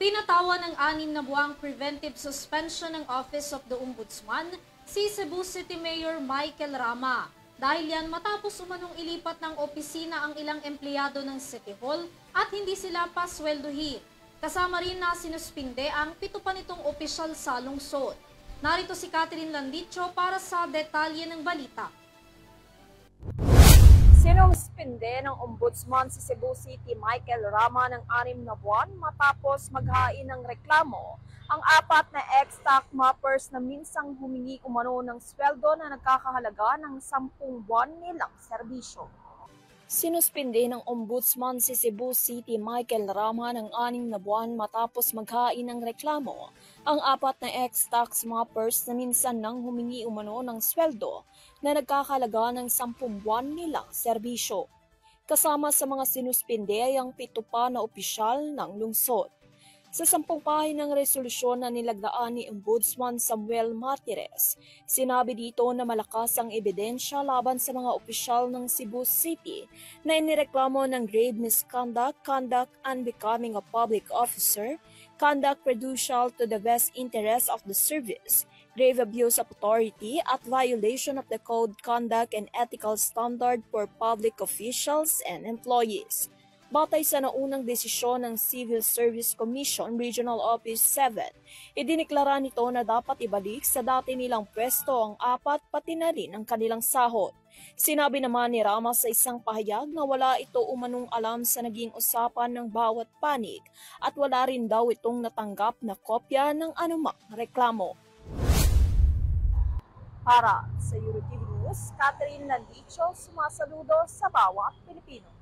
Pinatawan ng 6 na buwang preventive suspension ng Office of the Ombudsman si Cebu City Mayor Michael Rama. Dahil yan matapos umanong ilipat ng opisina ang ilang empleyado ng City Hall at hindi sila pasweldohin. Kasama rin na sinuspinde ang 7 pa nitong opisyal sa lungsod. Narito si Catherine Landicho para sa detalye ng balita. Sinuspinde ng Ombudsman si Cebu City Michael Rama ng 6 na buwan matapos maghain ng reklamo ang 4 na ex-stock mappers na minsang humingi umano ng sweldo na nagkakahalaga ng 10 buwan nilang serbisyo. Sinuspinde ng Ombudsman si Cebu City Michael Rama ng 6 na buwan matapos maghain ng reklamo ang 4 na ex-stock mappers na minsan nang humingi umano ng sweldo na nagkakalaga ng 10 buwan nilang serbisyo. Kasama sa mga sinuspinde ay ang 7 pa na opisyal ng lungsod. Sa 10 pahinang resolusyon na nilagdaan ni Ombudsman Samuel Martires, sinabi dito na malakas ang ebidensya laban sa mga opisyal ng Cebu City na inireklamo ng grave misconduct, conduct unbecoming a public officer, conduct prejudicial to the best interest of the service, grave abuse of authority at violation of the code, conduct, and ethical standard for public officials and employees. Batay sa naunang desisyon ng Civil Service Commission Regional Office 7, idiniklara nito na dapat ibalik sa dati nilang pwesto ang 4 pati na rin ang kanilang sahod. Sinabi naman ni Rama sa isang pahayag na wala ito umanong alam sa naging usapan ng bawat panig at wala rin daw itong natanggap na kopya ng anumang reklamo. Para sa EuroTV News, Catherine Landicho, sumasaludo sa bawat Pilipino.